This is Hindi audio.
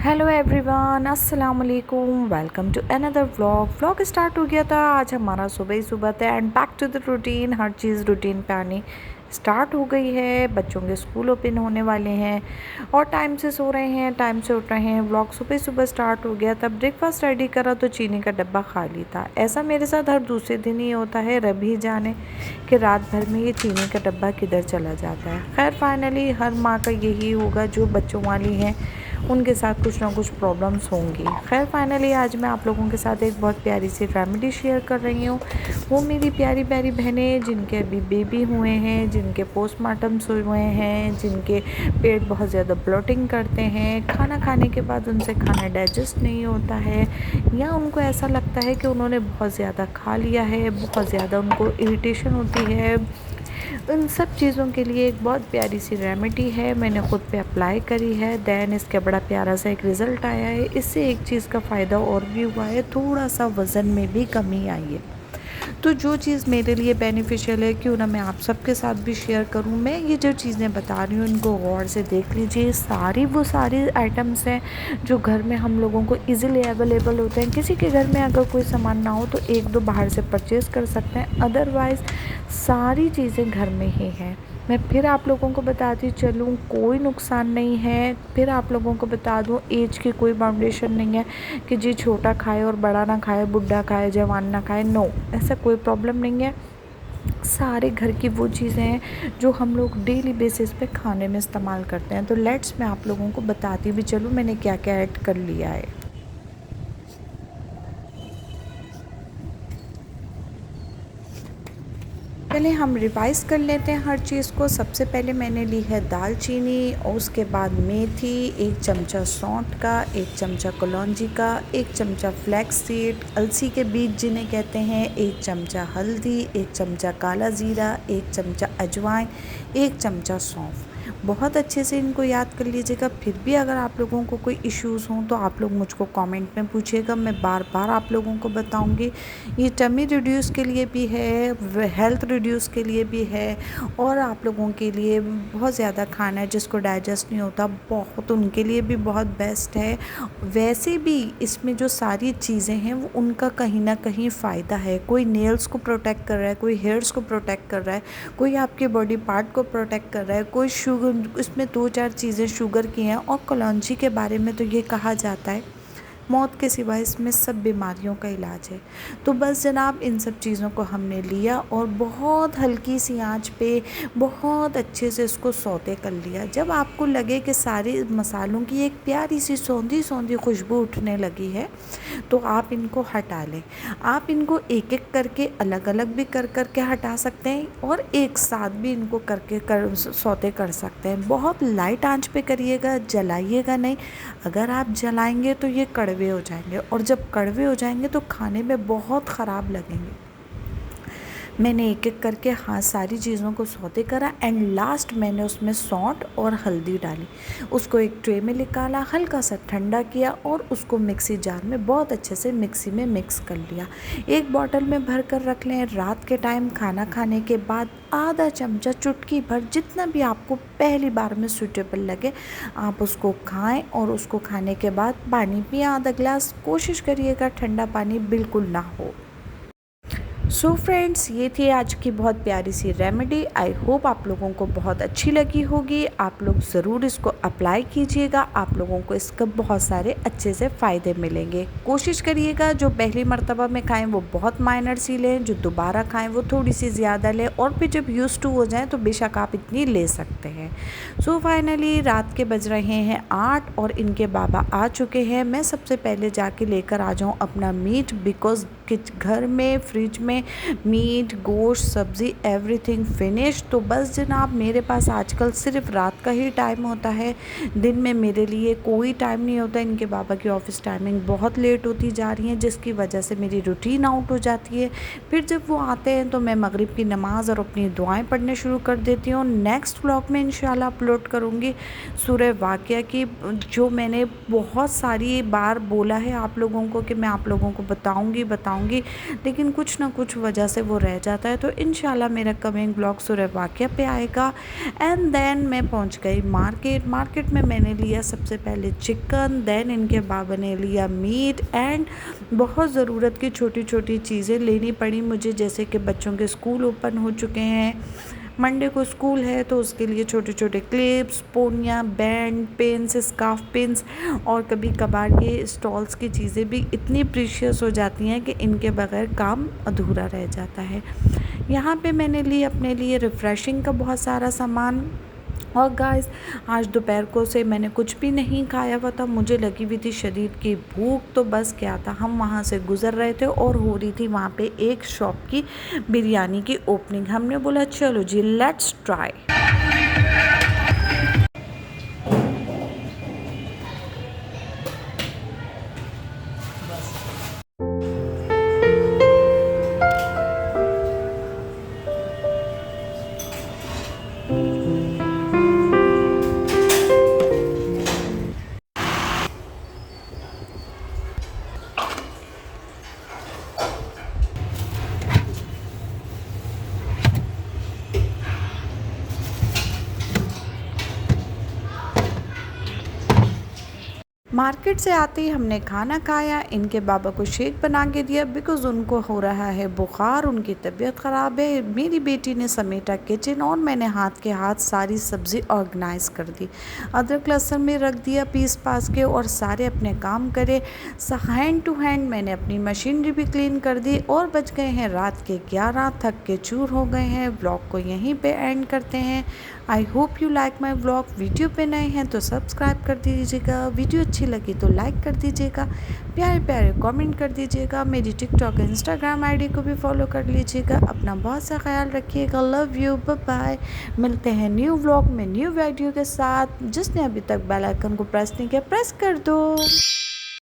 हेलो एवरीवन, अस्सलाम वालेकुम। Welcome to another vlog start हो गया था। आज हमारा सुबह ही सुबह था and back to the routine. हर चीज़ रूटीन पे आनी स्टार्ट हो गई है। बच्चों के स्कूल ओपन होने वाले हैं और टाइम से सो रहे हैं, टाइम से उठ रहे हैं। व्लॉग सुबह सुबह स्टार्ट हो गया था। ब्रेकफास्ट रेडी करा तो चीनी का डब्बा खाली था। ऐसा मेरे साथ हर दूसरे दिन ही होता है। रब ही जाने कि रात भर में ये चीनी का डब्बा किधर चला जाता है। खैर फाइनली हर माँ का यही होगा, जो बच्चों वाली हैं उनके साथ कुछ ना कुछ प्रॉब्लम्स होंगी। खैर फाइनली आज मैं आप लोगों के साथ एक बहुत प्यारी सी रेमेडी शेयर कर रही हूँ। वो मेरी प्यारी प्यारी बहनें जिनके अभी बेबी हुए हैं, जिनके पोस्टमार्टम्स हुए हैं, जिनके पेट बहुत ज़्यादा ब्लोटिंग करते हैं, खाना खाने के बाद उनसे खाना डाइजेस्ट नहीं होता है, या उनको ऐसा लगता है कि उन्होंने बहुत ज़्यादा खा लिया है, बहुत ज़्यादा उनको इरिटेशन होती है। इन सब चीज़ों के लिए एक बहुत प्यारी सी रेमेडी है। मैंने ख़ुद पे अप्लाई करी है, दैन इसका बड़ा प्यारा सा एक रिज़ल्ट आया है। इससे एक चीज़ का फ़ायदा और भी हुआ है, थोड़ा सा वज़न में भी कमी आई है। तो जो चीज़ मेरे लिए बेनिफिशियल है, क्यों ना मैं आप सबके साथ भी शेयर करूं। मैं ये जो चीज़ें बता रही हूँ इनको गौर से देख लीजिए। वो सारी आइटम्स हैं जो घर में हम लोगों को इजीली अवेलेबल होते हैं। किसी के घर में अगर कोई सामान ना हो तो एक दो बाहर से परचेज़ कर सकते हैं, अदरवाइज़ सारी चीज़ें घर में ही हैं। मैं फिर आप लोगों को बताती चलूँ, कोई नुकसान नहीं है। फिर आप लोगों को बता दूँ, एज की कोई बाउंडेशन नहीं है कि जी छोटा खाए और बड़ा ना खाए, बुढ़ा खाए जवान ना खाए। नो, ऐसा कोई प्रॉब्लम नहीं है। सारे घर की वो चीज़ें हैं जो हम लोग डेली बेसिस पे खाने में इस्तेमाल करते हैं। तो लेट्स मैं आप लोगों को बताती भी चलूँ मैंने क्या क्या ऐड कर लिया है। पहले हम रिवाइज़ कर लेते हैं हर चीज़ को। सबसे पहले मैंने ली है दालचीनी, और उसके बाद मेथी, 1 चमचा सौंठ का, 1 चमचा कलौंजी का, 1 चमचा फ्लैक्स सीड, अलसी के बीज जिन्हें कहते हैं, 1 चमचा हल्दी, 1 चमचा काला ज़ीरा, 1 चमचा अजवाइन, 1 चमचा सौंफ। बहुत अच्छे से इनको याद कर लीजिएगा। फिर भी अगर आप लोगों को कोई इश्यूज़ हों तो आप लोग मुझको कमेंट में पूछिएगा, मैं बार बार आप लोगों को बताऊंगी। ये टमी रिड्यूस के लिए भी है, हेल्थ रिड्यूस के लिए भी है, और आप लोगों के लिए बहुत ज़्यादा खाना है जिसको डाइजेस्ट नहीं होता, बहुत उनके लिए भी बहुत बेस्ट है। वैसे भी इसमें जो सारी चीज़ें हैं वो उनका कहीं ना कहीं फ़ायदा है। कोई नेल्स को प्रोटेक्ट कर रहा है, कोई हेयर्स को प्रोटेक्ट कर रहा है, कोई आपके बॉडी पार्ट को प्रोटेक्ट कर रहा है, कोई शुगर, इसमें 2-4 चीज़ें शुगर की हैं। और कलौंजी के बारे में तो ये कहा जाता है मौत के सिवा इसमें सब बीमारियों का इलाज है। तो बस जनाब, इन सब चीज़ों को हमने लिया और बहुत हल्की सी आंच पे बहुत अच्छे से इसको सौते कर लिया। जब आपको लगे कि सारे मसालों की एक प्यारी सी सौंधी सौंधी खुशबू उठने लगी है तो आप इनको हटा लें। आप इनको एक एक करके अलग अलग भी कर के हटा सकते हैं, और एक साथ भी इनको सौते कर सकते हैं। बहुत लाइट आंच पे करिएगा, जलाइएगा नहीं। अगर आप जलाएंगे तो ये कड़वे हो जाएंगे, और जब कड़वे हो जाएंगे तो खाने में बहुत ख़राब लगेंगे। मैंने एक एक करके सारी चीज़ों को सौते करा, एंड लास्ट मैंने उसमें सौंठ और हल्दी डाली। उसको एक ट्रे में निकाला, हल्का सा ठंडा किया, और उसको मिक्सी जार में बहुत अच्छे से मिक्सी में मिक्स कर लिया। एक बॉटल में भर कर रख लें। रात के टाइम खाना खाने के बाद आधा चमचा, चुटकी भर, जितना भी आपको पहली बार में सूटेबल लगे आप उसको खाएं। और उसको खाने के बाद पानी पिएं आधा गिलास। कोशिश करिएगा ठंडा पानी बिल्कुल ना हो। सो फ्रेंड्स, ये थी आज की बहुत प्यारी सी रेमेडी। आई होप आप लोगों को बहुत अच्छी लगी होगी। आप लोग ज़रूर इसको अप्लाई कीजिएगा, आप लोगों को इसका बहुत सारे अच्छे से फ़ायदे मिलेंगे। कोशिश करिएगा जो पहली मर्तबा में खाएं वो बहुत माइनर सी लें, जो दोबारा खाएं वो थोड़ी सी ज़्यादा लें, और फिर जब यूज़ टू हो जाएँ तो बेशक आप इतनी ले सकते हैं। सो फाइनली रात के बज रहे हैं 8 और इनके बाबा आ चुके हैं। मैं सबसे पहले जाके लेकर आ जाऊँ अपना मीट, बिकॉज़ घर में फ्रिज में मीट, गोश्त, सब्ज़ी एवरीथिंग फिनिश। तो बस जनाब, मेरे पास आजकल सिर्फ रात का ही टाइम होता है, दिन में मेरे लिए कोई टाइम नहीं होता। इनके बाबा की ऑफ़िस टाइमिंग बहुत लेट होती जा रही है, जिसकी वजह से मेरी रूटीन आउट हो जाती है। फिर जब वो आते हैं तो मैं मगरिब की नमाज़ और अपनी दुआएं पढ़ने शुरू कर देती हूँ। नेक्स्ट व्लॉग में इंशाल्लाह अपलोड करूँगी सूरह वाक़िया की, जो मैंने बहुत सारी बार बोला है आप लोगों को कि मैं आप लोगों को बताऊँगी, लेकिन कुछ ना कुछ कुछ वजह से वो रह जाता है, तो इंशाल्लाह मेरा कमिंग ब्लॉग सूरह वाक़िया पे आएगा। एंड देन मैं पहुंच गई मार्केट में मैंने लिया सबसे पहले चिकन, देन इनके बाबा ने लिया मीट एंड बहुत ज़रूरत की छोटी छोटी चीज़ें लेनी पड़ी मुझे, जैसे कि बच्चों के स्कूल ओपन हो चुके हैं, मंडे को स्कूल है, तो उसके लिए छोटे छोटे क्लिप्स, पोनियाँ, बैंड, पेन्स, स्कार्फ पिन्स और कभी कभार ये स्टॉल्स की चीज़ें भी इतनी प्रीशियस हो जाती हैं कि इनके बगैर काम अधूरा रह जाता है। यहाँ पे मैंने ली अपने लिए रिफ़्रेशिंग का बहुत सारा सामान। और गाइस, आज दोपहर को से मैंने कुछ भी नहीं खाया हुआ था, मुझे लगी हुई थी शदीद की भूख, तो बस क्या था, हम वहाँ से गुज़र रहे थे और हो रही थी वहाँ पे एक शॉप की बिरयानी की ओपनिंग। हमने बोला चलो जी लेट्स ट्राई। मार्केट से आते ही हमने खाना खाया, इनके बाबा को शेक बना के दिया बिकॉज़ उनको हो रहा है बुखार, उनकी तबीयत ख़राब है। मेरी बेटी ने समेटा किचन और मैंने हाथ के हाथ सारी सब्ज़ी ऑर्गेनाइज़ कर दी, अदरक लहसुन में रख दिया पीस पास के और सारे अपने काम करे। हैंड टू हैंड मैंने अपनी मशीनरी भी क्लीन कर दी और बज गए हैं रात के 11, थक के चूर हो गए हैं। व्लॉग को यहीं पे एंड करते हैं। I hope you like my vlog. Video पे नए हैं तो सब्सक्राइब कर दीजिएगा, वीडियो अच्छी लगी तो लाइक कर दीजिएगा, प्यारे प्यारे कमेंट कर दीजिएगा। मेरी टिकटॉक इंस्टाग्राम आईडी को भी फॉलो कर लीजिएगा। अपना बहुत सा ख्याल रखिएगा। Love you, bye bye. मिलते हैं न्यू व्लॉग में न्यू वीडियो के साथ। जिसने अभी तक बेल आइकन को प्रेस नहीं किया प्रेस कर दो।